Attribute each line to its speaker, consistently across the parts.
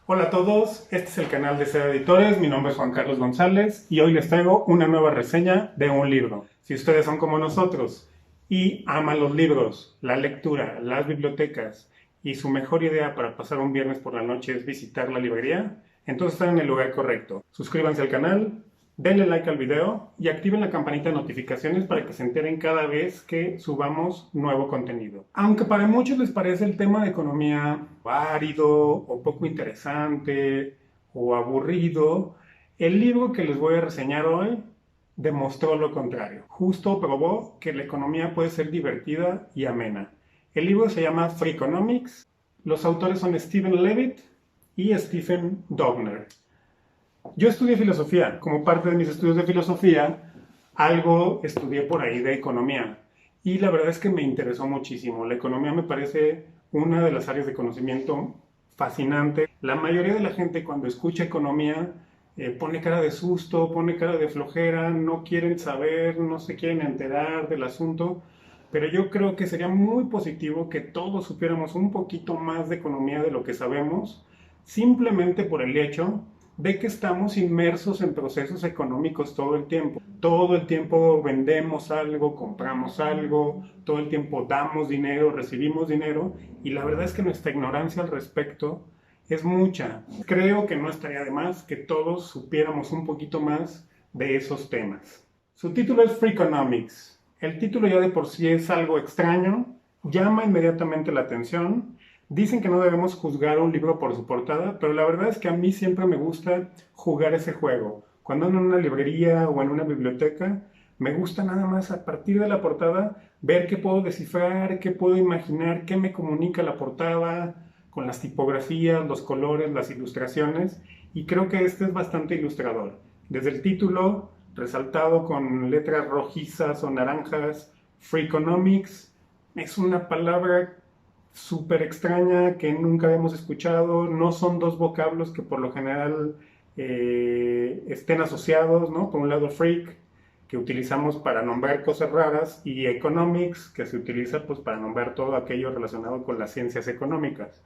Speaker 1: Hola a todos, este es el canal de Seda Editores, mi nombre es Juan Carlos González y hoy les traigo una nueva reseña de un libro. Si ustedes son como nosotros y aman los libros, la lectura, las bibliotecas y su mejor idea para pasar un viernes por la noche es visitar la librería, entonces están en el lugar correcto. Suscríbanse al canal, denle like al video y activen la campanita de notificaciones para que se enteren cada vez que subamos nuevo contenido. Aunque para muchos les parece el tema de economía árido o poco interesante o aburrido, el libro que les voy a reseñar hoy demostró lo contrario. Justo probó que la economía puede ser divertida y amena. El libro se llama Freakonomics. Los autores son Steven Levitt y Stephen Dubner. Yo estudié filosofía. Como parte de mis estudios de filosofía, algo estudié por ahí de economía. Y la verdad es que me interesó muchísimo. La economía me parece una de las áreas de conocimiento fascinante. La mayoría de la gente cuando escucha economía pone cara de susto, pone cara de flojera, no quieren saber, no se quieren enterar del asunto. Pero yo creo que sería muy positivo que todos supiéramos un poquito más de economía de lo que sabemos, simplemente por el hecho de que estamos inmersos en procesos económicos todo el tiempo. Todo el tiempo vendemos algo, compramos algo, todo el tiempo damos dinero, recibimos dinero, y la verdad es que nuestra ignorancia al respecto es mucha. Creo que no estaría de más que todos supiéramos un poquito más de esos temas. Su título es Freakonomics. El título ya de por sí es algo extraño, llama inmediatamente la atención. Dicen que no debemos juzgar un libro por su portada, pero la verdad es que a mí siempre me gusta jugar ese juego. Cuando ando en una librería o en una biblioteca, me gusta nada más a partir de la portada ver qué puedo descifrar, qué puedo imaginar, qué me comunica la portada, con las tipografías, los colores, las ilustraciones, y creo que este es bastante ilustrador. Desde el título, resaltado con letras rojizas o naranjas, Freakonomics, es una palabra súper extraña que nunca habíamos escuchado. No son dos vocablos que por lo general estén asociados, ¿no? Por un lado freak, que utilizamos para nombrar cosas raras, y economics, que se utiliza pues para nombrar todo aquello relacionado con las ciencias económicas.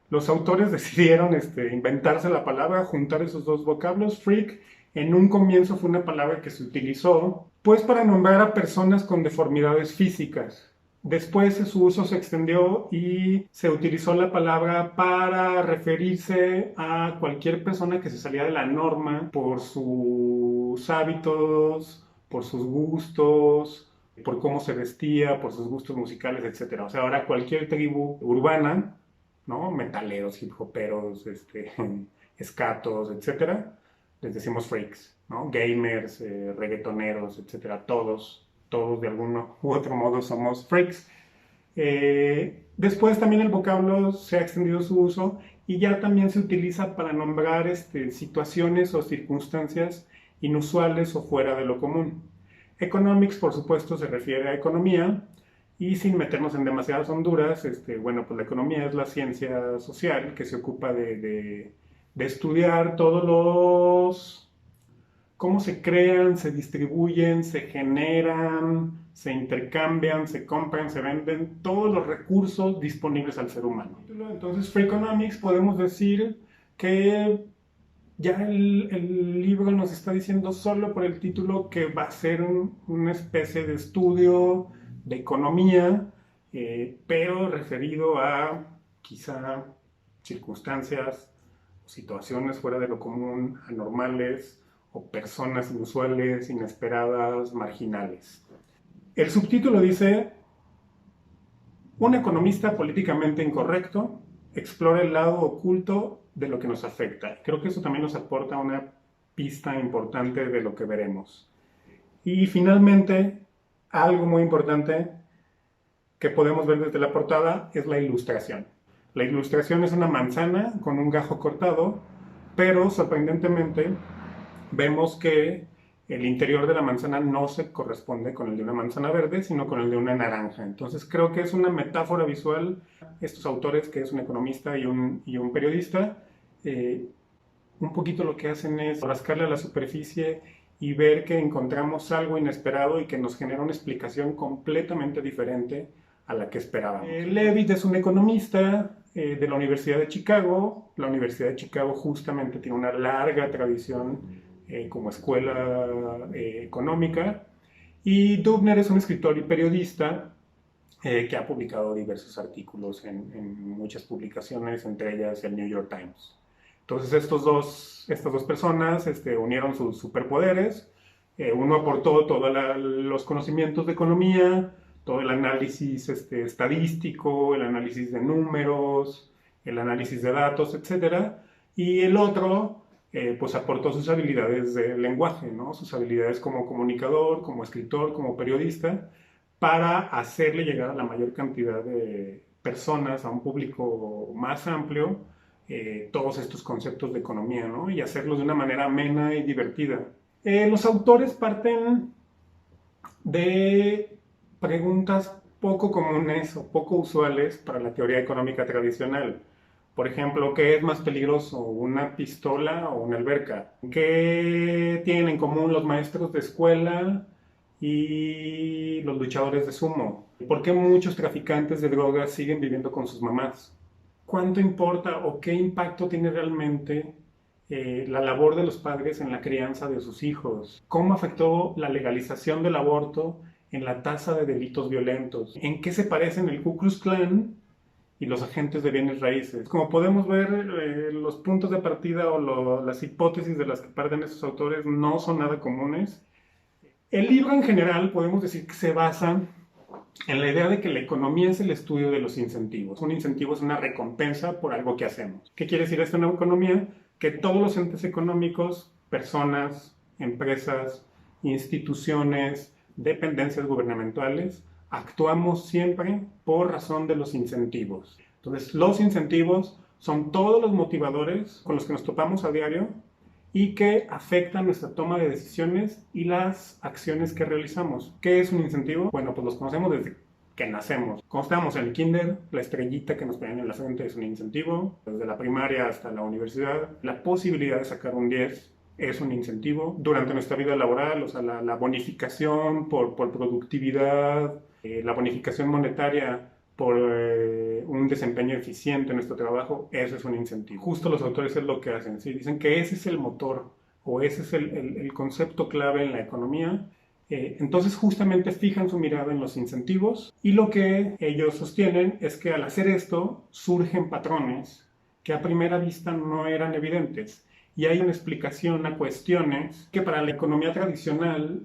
Speaker 1: Los autores decidieron inventarse la palabra, juntar esos dos vocablos. Freak en un comienzo fue una palabra que se utilizó pues para nombrar a personas con deformidades físicas. Después su uso se extendió y se utilizó la palabra para referirse a cualquier persona que se salía de la norma por sus hábitos, por sus gustos, por cómo se vestía, por sus gustos musicales, etc. O sea, ahora cualquier tribu urbana, ¿no? Metaleros, hip hoperos, escatos, etcétera, les decimos freaks, ¿no? Gamers, reggaetoneros, etcétera, todos de alguno u otro modo somos freaks. Después también el vocablo se ha extendido su uso y ya también se utiliza para nombrar situaciones o circunstancias inusuales o fuera de lo común. Economics, por supuesto, se refiere a economía, y sin meternos en demasiadas honduras, bueno, pues la economía es la ciencia social que se ocupa de estudiar todos los cómo se crean, se distribuyen, se generan, se intercambian, se compran, se venden todos los recursos disponibles al ser humano. Entonces, Freakonomics podemos decir que ya el libro nos está diciendo solo por el título que va a ser una especie de estudio de economía, pero referido a quizá circunstancias o situaciones fuera de lo común, anormales, o personas inusuales, inesperadas, marginales. El subtítulo dice: un economista políticamente incorrecto explora el lado oculto de lo que nos afecta. Creo que eso también nos aporta una pista importante de lo que veremos. Y finalmente, algo muy importante que podemos ver desde la portada es la ilustración. La ilustración es una manzana con un gajo cortado, pero sorprendentemente vemos que el interior de la manzana no se corresponde con el de una manzana verde, sino con el de una naranja. Entonces creo que es una metáfora visual. Estos autores, que es un economista y un periodista, un poquito lo que hacen es rascarle a la superficie y ver que encontramos algo inesperado y que nos genera una explicación completamente diferente a la que esperábamos. Levitt es un economista, de la Universidad de Chicago. La Universidad de Chicago justamente tiene una larga tradición como escuela económica. Y Dubner es un escritor y periodista que ha publicado diversos artículos en muchas publicaciones, entre ellas el New York Times. Entonces estas dos personas unieron sus superpoderes. Uno aportó todos los conocimientos de economía, todo el análisis estadístico, el análisis de números, el análisis de datos, etcétera. Y el otro pues aportó sus habilidades de lenguaje, ¿no? Sus habilidades como comunicador, como escritor, como periodista, para hacerle llegar a la mayor cantidad de personas, a un público más amplio, todos estos conceptos de economía, ¿no? Y hacerlos de una manera amena y divertida. Los autores parten de preguntas poco comunes o poco usuales para la teoría económica tradicional. Por ejemplo, ¿qué es más peligroso, una pistola o una alberca? ¿Qué tienen en común los maestros de escuela y los luchadores de sumo? ¿Por qué muchos traficantes de drogas siguen viviendo con sus mamás? ¿Cuánto importa o qué impacto tiene realmente la labor de los padres en la crianza de sus hijos? ¿Cómo afectó la legalización del aborto en la tasa de delitos violentos? ¿En qué se parecen el Ku Klux Klan y los agentes de bienes raíces? Como podemos ver, los puntos de partida o las hipótesis de las que parten esos autores no son nada comunes. El libro en general podemos decir que se basa en la idea de que la economía es el estudio de los incentivos. Un incentivo es una recompensa por algo que hacemos. ¿Qué quiere decir esto en la economía? Que todos los entes económicos, personas, empresas, instituciones, dependencias gubernamentales, actuamos siempre por razón de los incentivos. Entonces, los incentivos son todos los motivadores con los que nos topamos a diario y que afectan nuestra toma de decisiones y las acciones que realizamos. ¿Qué es un incentivo? Bueno, pues los conocemos desde que nacemos. Cuando estamos en el kinder, la estrellita que nos ponen en la frente es un incentivo. Desde la primaria hasta la universidad, la posibilidad de sacar un 10 es un incentivo. Durante nuestra vida laboral, o sea, la bonificación por productividad, la bonificación monetaria por un desempeño eficiente en nuestro trabajo, eso es un incentivo. Justo los autores es lo que hacen, ¿sí? Dicen que ese es el motor o ese es el concepto clave en la economía. Entonces justamente fijan su mirada en los incentivos y lo que ellos sostienen es que al hacer esto surgen patrones que a primera vista no eran evidentes y hay una explicación a cuestiones que para la economía tradicional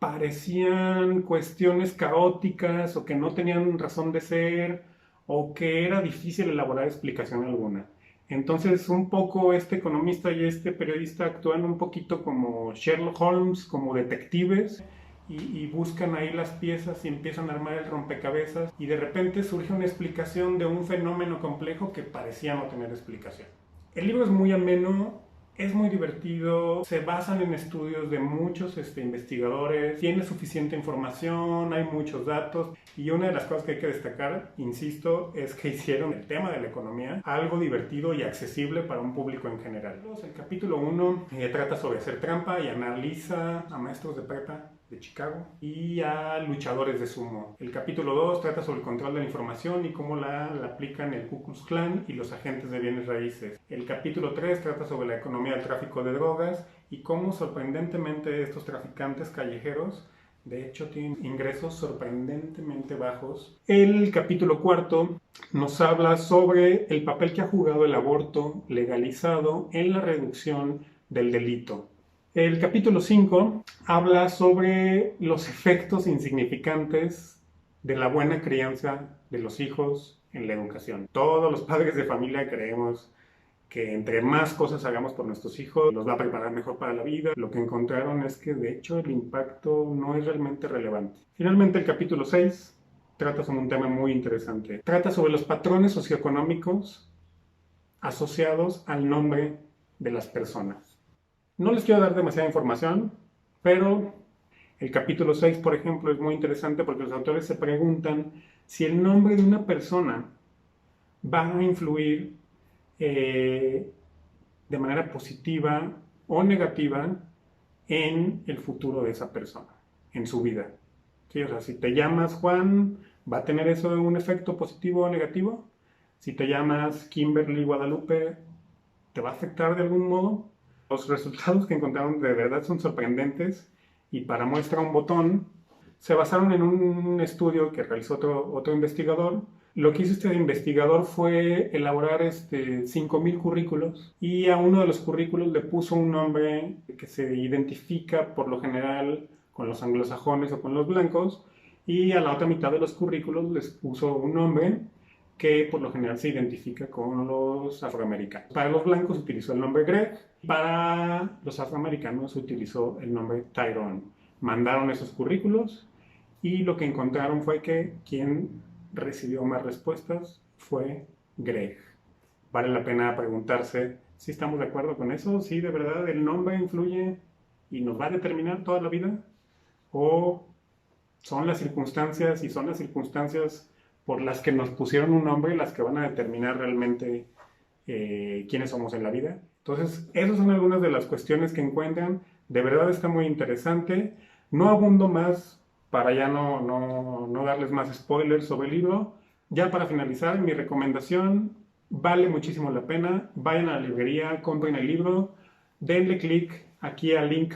Speaker 1: parecían cuestiones caóticas o que no tenían razón de ser o que era difícil elaborar explicación alguna. Entonces un poco este economista y este periodista actúan un poquito como Sherlock Holmes, como detectives, y buscan ahí las piezas y empiezan a armar el rompecabezas y de repente surge una explicación de un fenómeno complejo que parecía no tener explicación. El libro es muy ameno, es muy divertido, se basan en estudios de muchos investigadores, tiene suficiente información, hay muchos datos y una de las cosas que hay que destacar, insisto, es que hicieron el tema de la economía algo divertido y accesible para un público en general. El capítulo 1 trata sobre hacer trampa y analiza a maestros de prepa de Chicago y a luchadores de sumo. El capítulo 2 trata sobre el control de la información y cómo la aplican el Ku Klux Klan y los agentes de bienes raíces. El capítulo 3 trata sobre la economía del tráfico de drogas y cómo sorprendentemente estos traficantes callejeros de hecho tienen ingresos sorprendentemente bajos. El capítulo 4 nos habla sobre el papel que ha jugado el aborto legalizado en la reducción del delito. El capítulo 5 habla sobre los efectos insignificantes de la buena crianza de los hijos en la educación. Todos los padres de familia creemos que entre más cosas hagamos por nuestros hijos, los va a preparar mejor para la vida. Lo que encontraron es que de hecho el impacto no es realmente relevante. Finalmente el capítulo 6 trata sobre un tema muy interesante. Trata sobre los patrones socioeconómicos asociados al nombre de las personas. No les quiero dar demasiada información, pero el capítulo 6, por ejemplo, es muy interesante porque los autores se preguntan si el nombre de una persona va a influir de manera positiva o negativa en el futuro de esa persona, en su vida. ¿Sí? O sea, si te llamas Juan, ¿va a tener eso un efecto positivo o negativo? Si te llamas Kimberly Guadalupe, ¿te va a afectar de algún modo? Los resultados que encontraron de verdad son sorprendentes y para muestra un botón, se basaron en un estudio que realizó otro investigador. Lo que hizo este investigador fue elaborar 5.000 currículos y a uno de los currículos le puso un nombre que se identifica por lo general con los anglosajones o con los blancos, y a la otra mitad de los currículos les puso un nombre que por lo general se identifica con los afroamericanos. Para los blancos utilizó el nombre Greg, para los afroamericanos utilizó el nombre Tyrone. Mandaron esos currículos y lo que encontraron fue que quien recibió más respuestas fue Greg. Vale la pena preguntarse si estamos de acuerdo con eso, si de verdad el nombre influye y nos va a determinar toda la vida, o son las circunstancias, y son las circunstancias por las que nos pusieron un nombre las que van a determinar realmente quiénes somos en la vida. Entonces, esas son algunas de las cuestiones que encuentran. De verdad está muy interesante. No abundo más para ya no darles más spoilers sobre el libro. Ya para finalizar, mi recomendación, vale muchísimo la pena. Vayan a la librería, compren el libro, denle clic aquí al link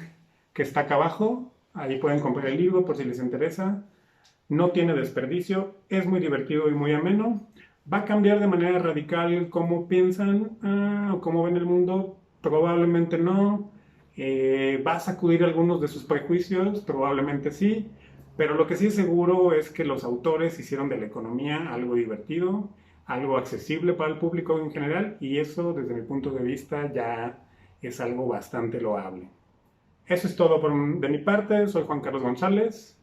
Speaker 1: que está acá abajo. Ahí pueden comprar el libro por si les interesa. No tiene desperdicio, es muy divertido y muy ameno. ¿Va a cambiar de manera radical cómo piensan o cómo ven el mundo? Probablemente no. ¿Va a sacudir algunos de sus prejuicios? Probablemente sí. Pero lo que sí es seguro es que los autores hicieron de la economía algo divertido, algo accesible para el público en general, y eso desde mi punto de vista ya es algo bastante loable. Eso es todo de mi parte. Soy Juan Carlos González.